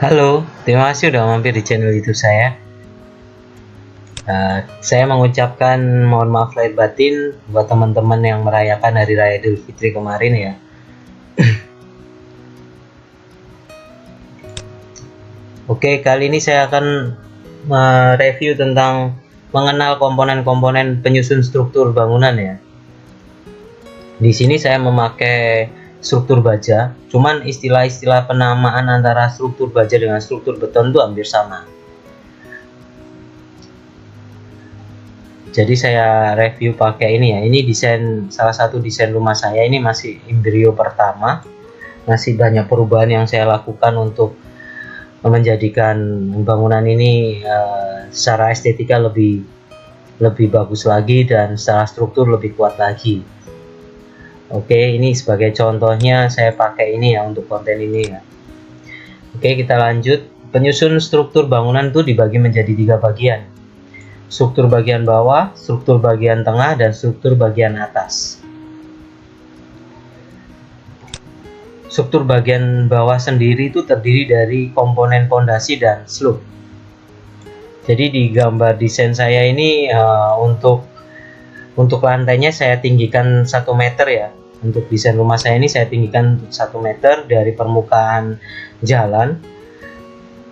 Halo, terima kasih udah mampir di channel YouTube saya. Saya mengucapkan mohon maaf lahir batin buat teman-teman yang merayakan Hari Raya Idul Fitri kemarin ya. Oke, kali ini saya akan mereview tentang mengenal komponen-komponen penyusun struktur bangunan ya. Di sini saya memakai struktur baja, cuman istilah-istilah penamaan antara struktur baja dengan struktur beton itu hampir sama. Jadi saya review pakai ini ya. Ini desain, salah satu desain rumah saya. Ini masih embrio pertama, masih banyak perubahan yang saya lakukan untuk menjadikan bangunan ini secara estetika lebih bagus lagi dan secara struktur lebih kuat lagi. Oke, ini sebagai contohnya saya pakai ini ya untuk konten ini ya. Oke, kita lanjut. Penyusun struktur bangunan itu dibagi menjadi 3 bagian. Struktur bagian bawah, struktur bagian tengah, dan struktur bagian atas. Struktur bagian bawah sendiri itu terdiri dari komponen pondasi dan slope. Jadi di gambar desain saya ini untuk lantainya saya tinggikan 1 meter ya. Untuk desain rumah saya ini saya tinggikan 1 meter dari permukaan jalan.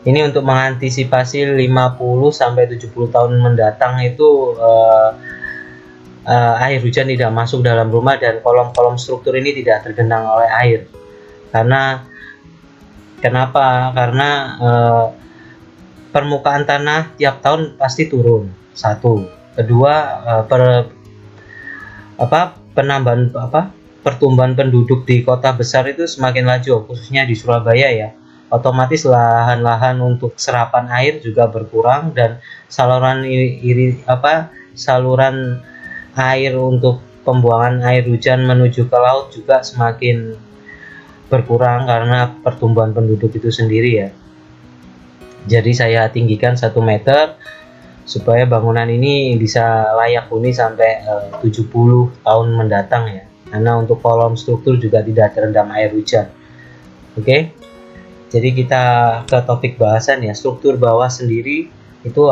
Ini untuk mengantisipasi 50-70 tahun mendatang itu air hujan tidak masuk dalam rumah dan kolom-kolom struktur ini tidak tergenang oleh air. Kenapa? Karena permukaan tanah tiap tahun pasti turun. Satu, kedua pertumbuhan penduduk di kota besar itu semakin laju, khususnya di Surabaya ya. Otomatis lahan-lahan untuk serapan air juga berkurang dan saluran air untuk pembuangan air hujan menuju ke laut juga semakin berkurang karena pertumbuhan penduduk itu sendiri ya. Jadi saya tinggikan 1 meter supaya bangunan ini bisa layak huni sampai 70 tahun mendatang ya. Karena untuk kolom struktur juga tidak terendam air hujan. Oke. Jadi kita ke topik bahasan ya. Struktur bawah sendiri itu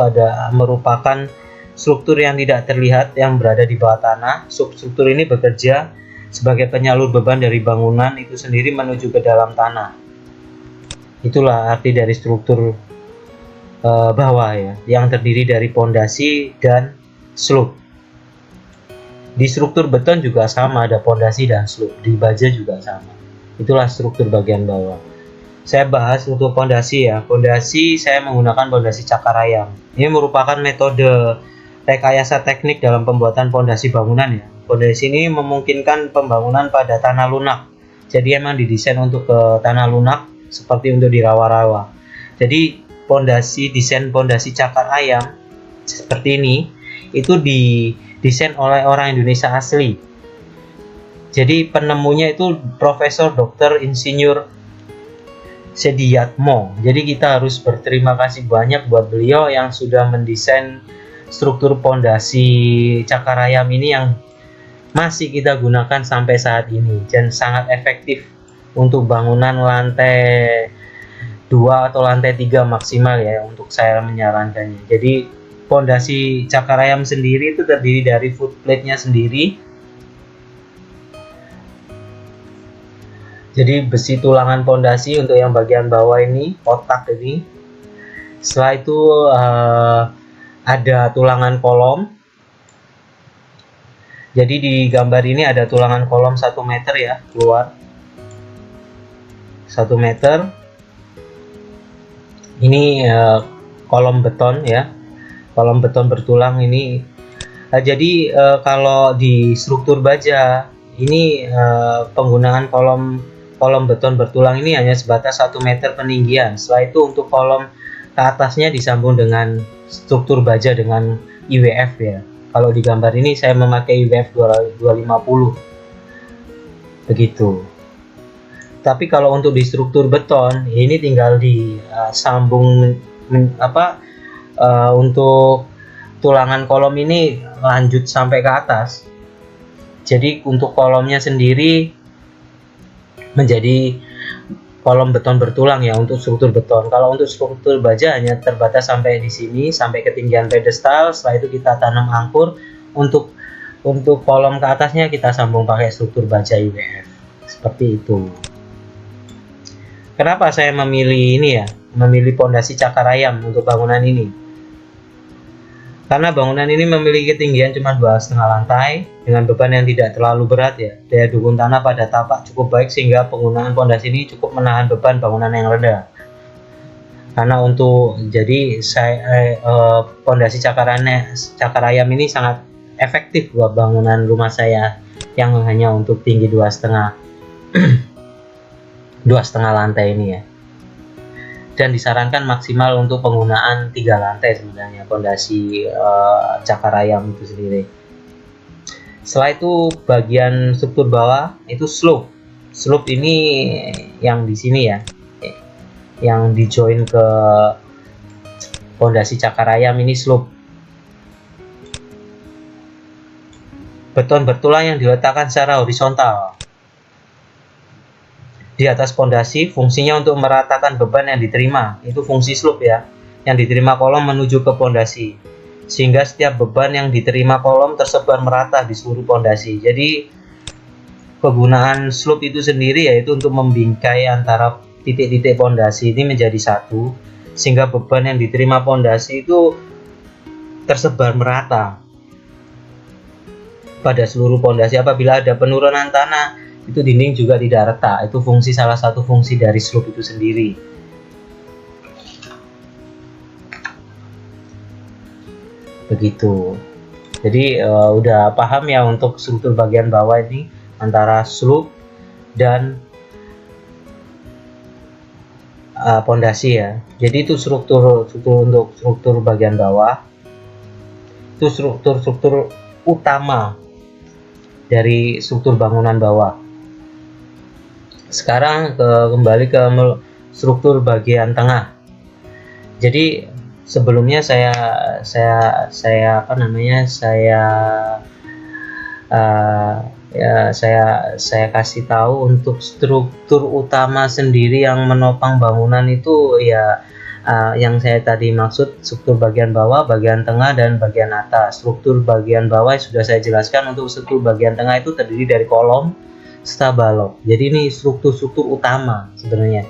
merupakan struktur yang tidak terlihat yang berada di bawah tanah. Struktur ini bekerja sebagai penyalur beban dari bangunan itu sendiri menuju ke dalam tanah. Itulah arti dari struktur bawah ya, yang terdiri dari pondasi dan slope. Di struktur beton juga sama, ada pondasi dan slope. Di baja juga sama. Itulah struktur bagian bawah. Saya bahas untuk pondasi ya. Pondasi saya menggunakan pondasi cakar ayam. Ini merupakan metode rekayasa teknik dalam pembuatan pondasi bangunan ya. Pondasi ini memungkinkan pembangunan pada tanah lunak. Jadi emang didesain untuk ke tanah lunak seperti untuk di rawa-rawa. Jadi desain pondasi cakar ayam seperti ini itu didesain oleh orang Indonesia asli. Jadi penemunya itu Profesor Dr. Insinyur Sediatmo. Jadi kita harus berterima kasih banyak buat beliau yang sudah mendesain struktur pondasi cakar ayam ini yang masih kita gunakan sampai saat ini dan sangat efektif untuk bangunan lantai 2 atau lantai 3 maksimal ya untuk saya menyarankannya. Jadi pondasi cakar ayam sendiri itu terdiri dari footplate-nya sendiri. Jadi besi tulangan pondasi untuk yang bagian bawah ini, kotak ini. Setelah itu ada tulangan kolom. Jadi di gambar ini ada tulangan kolom 1 meter ya, keluar 1 meter. Ini kolom beton ya, kolom beton bertulang ini. Jadi kalau di struktur baja ini penggunaan kolom beton bertulang ini hanya sebatas 1 meter peninggian. Setelah itu untuk kolom ke atasnya disambung dengan struktur baja dengan IWF ya. Kalau di gambar ini saya memakai IWF 250 begitu. Tapi kalau untuk di struktur beton ini tinggal disambung untuk tulangan kolom ini lanjut sampai ke atas. Jadi untuk kolomnya sendiri menjadi kolom beton bertulang ya untuk struktur beton. Kalau untuk struktur baja hanya terbatas sampai di sini, sampai ketinggian pedestal. Setelah itu kita tanam angkur. Untuk kolom ke atasnya kita sambung pakai struktur baja IWF. Seperti itu. Kenapa saya memilih ini ya? Memilih pondasi cakar ayam untuk bangunan ini? Karena bangunan ini memiliki ketinggian cuma 2,5 lantai dengan beban yang tidak terlalu berat ya. Daya dukung tanah pada tapak cukup baik sehingga penggunaan pondasi ini cukup menahan beban bangunan yang rendah. Karena jadi pondasi cakar ayam ini sangat efektif buat bangunan rumah saya yang hanya untuk tinggi 2,5 lantai ini ya. Dan disarankan maksimal untuk penggunaan 3 lantai sebenarnya pondasi cakar ayam itu sendiri. Setelah itu bagian struktur bawah itu slope. Slope ini yang di sini ya, yang di join ke pondasi cakar ayam ini slope. Beton bertulang yang diletakkan secara horizontal di atas pondasi, fungsinya untuk meratakan beban yang diterima. Itu fungsi slope ya, yang diterima kolom menuju ke pondasi, sehingga setiap beban yang diterima kolom tersebar merata di seluruh pondasi. Jadi kegunaan slope itu sendiri yaitu untuk membingkai antara titik-titik pondasi ini menjadi satu, sehingga beban yang diterima pondasi itu tersebar merata pada seluruh pondasi. Apabila ada penurunan tanah, itu dinding juga tidak retak. Itu salah satu fungsi dari slope itu sendiri. Begitu. Jadi udah paham ya untuk struktur bagian bawah ini antara slope dan pondasi ya. Jadi itu struktur untuk struktur bagian bawah. Itu struktur utama dari struktur bangunan bawah. Sekarang kembali ke struktur bagian tengah. Jadi sebelumnya saya kasih tahu untuk struktur utama sendiri yang menopang bangunan itu ya, yang saya tadi maksud struktur bagian bawah, bagian tengah, dan bagian atas. Struktur bagian bawah sudah saya jelaskan. Untuk struktur bagian tengah itu terdiri dari kolom serta balok. Jadi ini struktur utama sebenarnya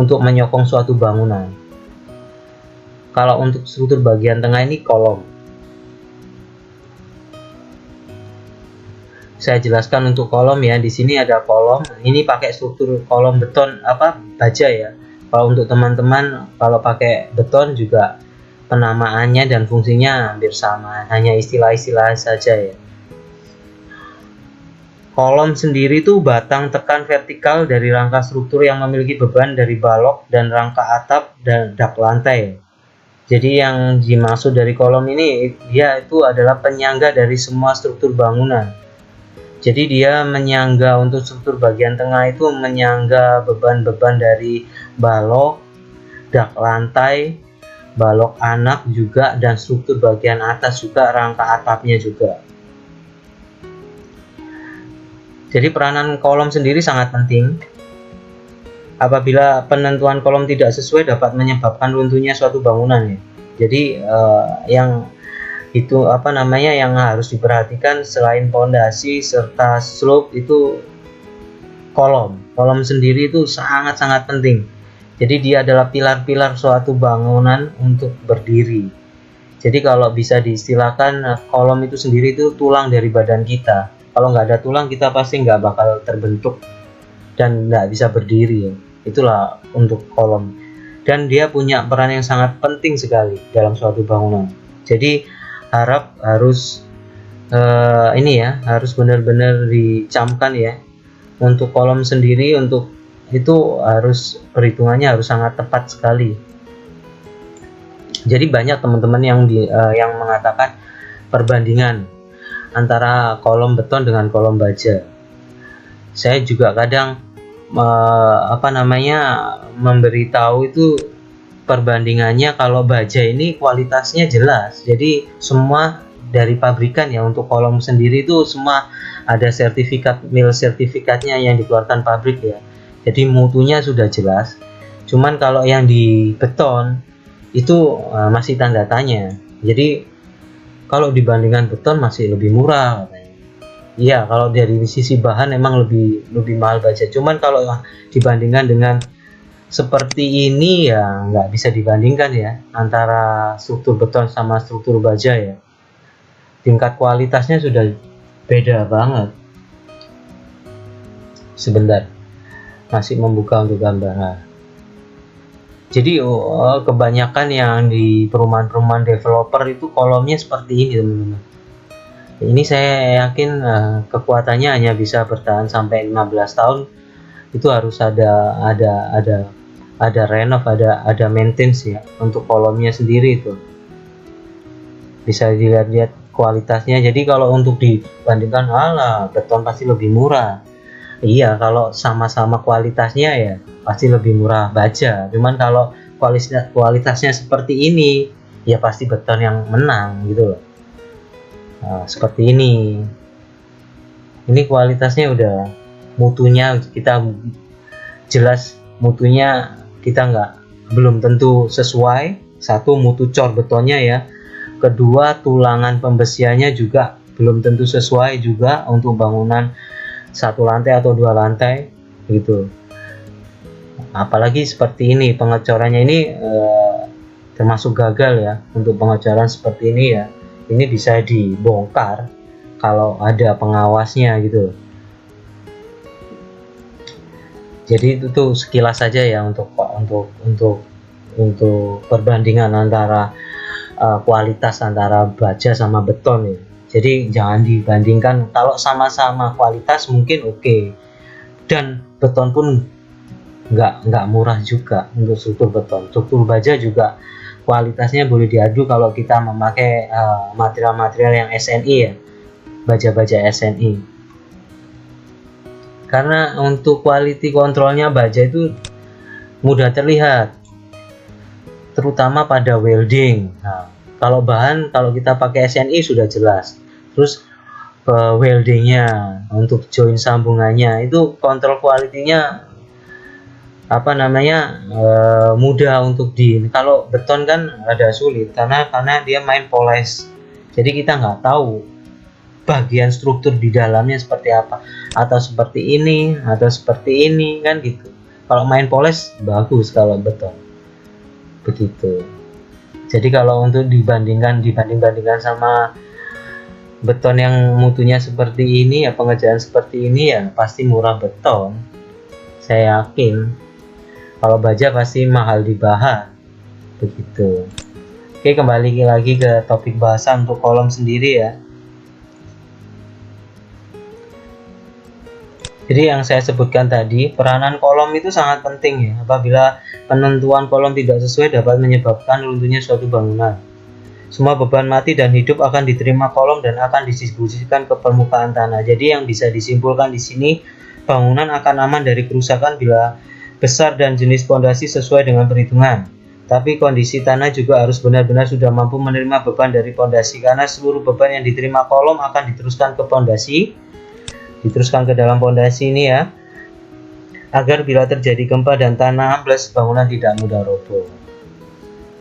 untuk menyokong suatu bangunan. Kalau untuk struktur bagian tengah ini kolom. Saya jelaskan untuk kolom ya. Di sini ada kolom. Ini pakai struktur kolom beton baja ya. Kalau untuk teman-teman kalau pakai beton juga penamaannya dan fungsinya hampir sama, hanya istilah-istilah saja ya. Kolom sendiri itu batang tekan vertikal dari rangka struktur yang memiliki beban dari balok dan rangka atap dan dak lantai. Jadi yang dimaksud dari kolom ini, dia itu adalah penyangga dari semua struktur bangunan. Jadi dia menyangga untuk struktur bagian tengah itu menyangga beban-beban dari balok, dak lantai, balok anak juga, dan struktur bagian atas juga, rangka atapnya juga. Jadi peranan kolom sendiri sangat penting. Apabila penentuan kolom tidak sesuai dapat menyebabkan runtuhnya suatu bangunan ya. Jadi yang harus diperhatikan selain pondasi serta slope itu kolom. Kolom sendiri itu sangat-sangat penting. Jadi dia adalah pilar-pilar suatu bangunan untuk berdiri. Jadi kalau bisa diistilahkan kolom itu sendiri itu tulang dari badan kita. Kalau nggak ada tulang kita pasti nggak bakal terbentuk dan nggak bisa berdiri ya. Itulah untuk kolom. Dan dia punya peran yang sangat penting sekali dalam suatu bangunan. Jadi harus benar-benar dicamkan ya. Untuk kolom sendiri untuk itu harus perhitungannya harus sangat tepat sekali. Jadi banyak teman-teman yang mengatakan perbandingan antara kolom beton dengan kolom baja. Saya juga kadang memberitahu itu perbandingannya. Kalau baja ini kualitasnya jelas, jadi semua dari pabrikan ya. Untuk kolom sendiri itu semua ada sertifikat, mil sertifikatnya yang dikeluarkan pabrik ya. jadi mutunya sudah jelas. Cuman kalau yang di beton itu masih tanda tanya. Jadi kalau dibandingkan beton masih lebih murah katanya. Iya, kalau dari sisi bahan emang lebih mahal baja. Cuman kalau dibandingkan dengan seperti ini ya nggak bisa dibandingkan ya, antara struktur beton sama struktur baja ya. Tingkat kualitasnya sudah beda banget. Sebentar, masih membuka untuk gambaran. Jadi kebanyakan yang di perumahan-perumahan developer itu kolomnya seperti ini teman-teman. Ini saya yakin kekuatannya hanya bisa bertahan sampai 15 tahun. Itu harus ada renov, ada maintenance ya untuk kolomnya sendiri itu. Bisa dilihat-lihat kualitasnya. Jadi kalau untuk dibandingkan beton pasti lebih murah. Iya, kalau sama-sama kualitasnya ya pasti lebih murah baja. Cuman kalau kualitasnya seperti ini ya pasti beton yang menang gitu loh. Seperti ini kualitasnya udah, mutunya kita jelas, mutunya kita belum tentu sesuai. Satu, mutu cor betonnya ya. Kedua, tulangan pembesiannya juga belum tentu sesuai juga untuk bangunan 1 lantai atau 2 lantai gitu. Apalagi seperti ini, pengecorannya ini termasuk gagal ya. Untuk pengecoran seperti ini ya, ini bisa dibongkar kalau ada pengawasnya gitu. Jadi itu tuh sekilas saja ya untuk perbandingan antara kualitas antara baja sama beton ya. Jadi jangan dibandingkan. Kalau sama-sama kualitas mungkin oke. Dan beton pun nggak murah juga untuk struktur beton. Struktur baja juga kualitasnya boleh diadu kalau kita memakai material-material yang SNI ya, baja-baja SNI. Karena untuk quality controlnya baja itu mudah terlihat, terutama pada welding. Nah, kalau kita pakai SNI sudah jelas. Terus weldingnya, untuk join sambungannya itu kontrol kualitinya mudah untuk kalau beton kan ada sulit karena dia main poles. Jadi kita nggak tahu bagian struktur di dalamnya seperti apa, atau seperti ini atau seperti ini kan gitu. Kalau main poles bagus kalau beton begitu. Jadi kalau untuk dibandingkan sama beton yang mutunya seperti ini ya, pengerjaan seperti ini ya pasti murah beton, saya yakin. Kalau baja pasti mahal di bahan begitu. Oke, kembali lagi ke topik bahasan untuk kolom sendiri ya. Jadi yang saya sebutkan tadi, peranan kolom itu sangat penting ya. Apabila penentuan kolom tidak sesuai dapat menyebabkan runtuhnya suatu bangunan. Semua beban mati dan hidup akan diterima kolom dan akan didistribusikan ke permukaan tanah. Jadi yang bisa disimpulkan di sini, bangunan akan aman dari kerusakan bila besar dan jenis pondasi sesuai dengan perhitungan. Tapi kondisi tanah juga harus benar-benar sudah mampu menerima beban dari pondasi, karena seluruh beban yang diterima kolom akan diteruskan ke pondasi, diteruskan ke dalam pondasi ini ya, agar bila terjadi gempa dan tanah ambles, bangunan tidak mudah roboh.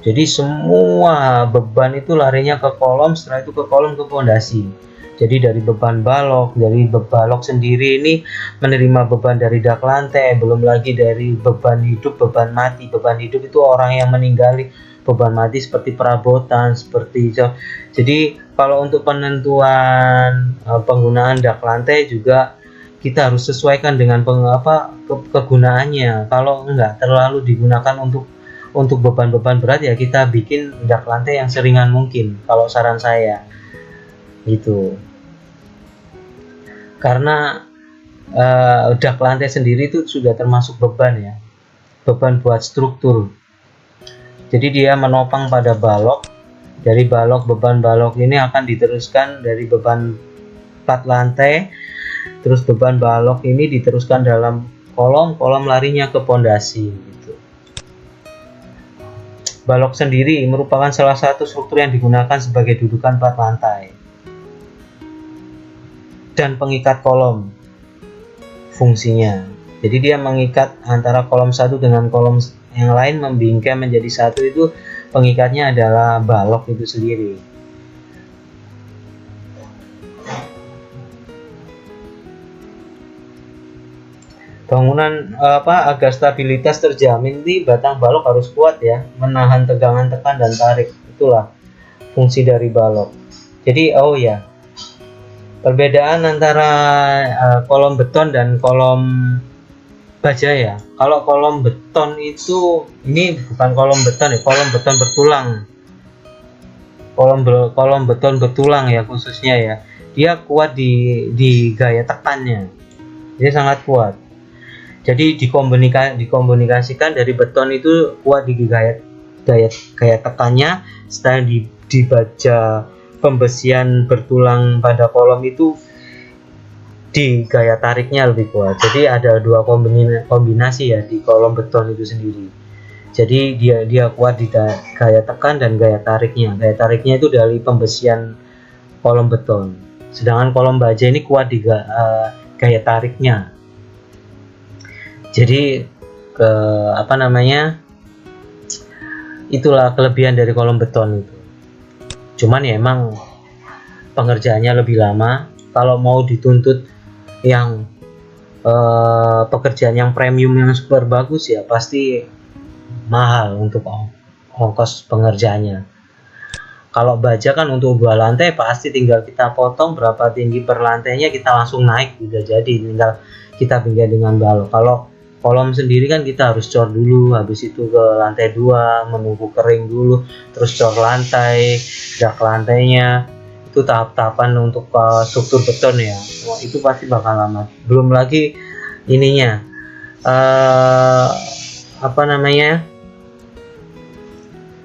Jadi semua beban itu larinya ke kolom, setelah itu ke kolom, ke pondasi. Jadi dari beban balok, dari balok sendiri ini menerima beban dari dak lantai, belum lagi dari beban hidup, beban mati. Beban hidup itu orang yang meninggali, beban mati seperti perabotan, seperti itu. Jadi kalau untuk penentuan penggunaan dak lantai juga kita harus sesuaikan dengan kegunaannya. Kalau enggak terlalu digunakan untuk beban-beban berat ya kita bikin dak lantai yang seringan mungkin, kalau saran saya gitu. Karena dak lantai sendiri itu sudah termasuk beban ya, beban buat struktur. Jadi dia menopang pada balok. Dari balok, beban balok ini akan diteruskan dari beban plat lantai, terus beban balok ini diteruskan dalam kolom larinya ke pondasi gitu. Balok sendiri merupakan salah satu struktur yang digunakan sebagai dudukan plat lantai dan pengikat kolom fungsinya Jadi dia mengikat antara kolom satu dengan kolom yang lain, membingkai menjadi satu. Itu pengikatnya adalah balok itu sendiri. Bangunan agar stabilitas terjamin, di batang balok harus kuat ya, menahan tegangan tekan dan tarik. Itulah fungsi dari balok. Jadi oh ya, perbedaan antara kolom beton dan kolom baja ya. Kalau kolom beton itu, ini bukan kolom beton ya, kolom beton bertulang. Kolom beton bertulang ya khususnya ya. Dia kuat di gaya tekannya. Dia sangat kuat. Jadi dikomunikasikan dari beton itu kuat di gaya tekannya, setelah di baja pembesian bertulang pada kolom itu di gaya tariknya lebih kuat. Jadi ada dua kombinasi ya di kolom beton itu sendiri. Jadi dia kuat di gaya tekan dan gaya tariknya. Gaya tariknya itu dari pembesian kolom beton. Sedangkan kolom baja ini kuat di gaya tariknya. Jadi itulah kelebihan dari kolom beton itu. Cuman ya emang pengerjaannya lebih lama. Kalau mau dituntut yang pekerjaan yang premium yang super bagus ya pasti mahal untuk ongkos pengerjaannya. Kalau baja kan untuk 2 lantai pasti tinggal kita potong berapa tinggi per lantainya, kita langsung naik, udah jadi, tinggal kita bingkai dengan balok. Kalau kolom sendiri kan kita harus cor dulu, habis itu ke lantai 2 menunggu kering dulu, terus cor lantai, dak lantainya, itu tahap-tahapan untuk struktur beton ya. Wah, itu pasti bakal lama. Belum lagi ininya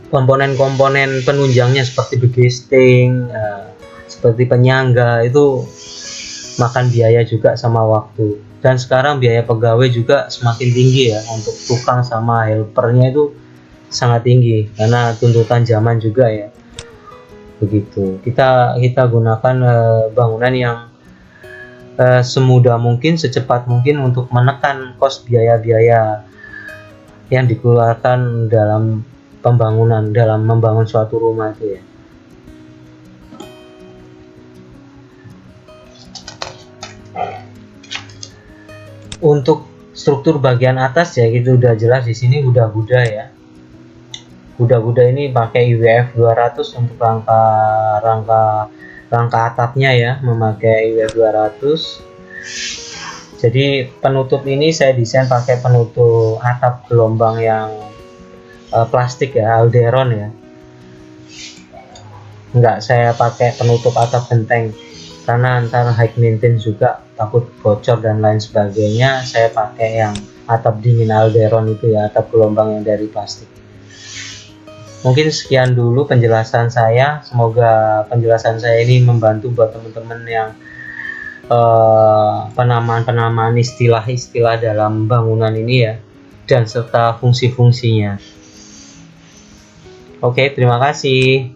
komponen-komponen penunjangnya seperti begesting, seperti penyangga, itu makan biaya juga sama waktu. Dan sekarang biaya pegawai juga semakin tinggi ya, untuk tukang sama helpernya itu sangat tinggi karena tuntutan zaman juga ya. Begitu. Kita gunakan bangunan yang semudah mungkin, secepat mungkin untuk menekan kos biaya-biaya yang dikeluarkan dalam pembangunan, dalam membangun suatu rumah itu ya. Untuk struktur bagian atas ya itu udah jelas, di sini Huda-Huda ya. Huda-Huda ini pakai IWF 200 untuk rangka atapnya ya, memakai IWF 200. Jadi penutup ini saya desain pakai penutup atap gelombang yang plastik ya, Alderon ya. Enggak saya pakai penutup atap genteng karena antar high maintenance juga, takut bocor dan lain sebagainya. Saya pakai yang atap dingin Alderon itu ya, atap gelombang yang dari plastik. Mungkin sekian dulu penjelasan saya. Semoga penjelasan saya ini membantu buat teman-teman yang penamaan istilah-istilah dalam bangunan ini ya, dan serta fungsi-fungsinya. Oke, terima kasih.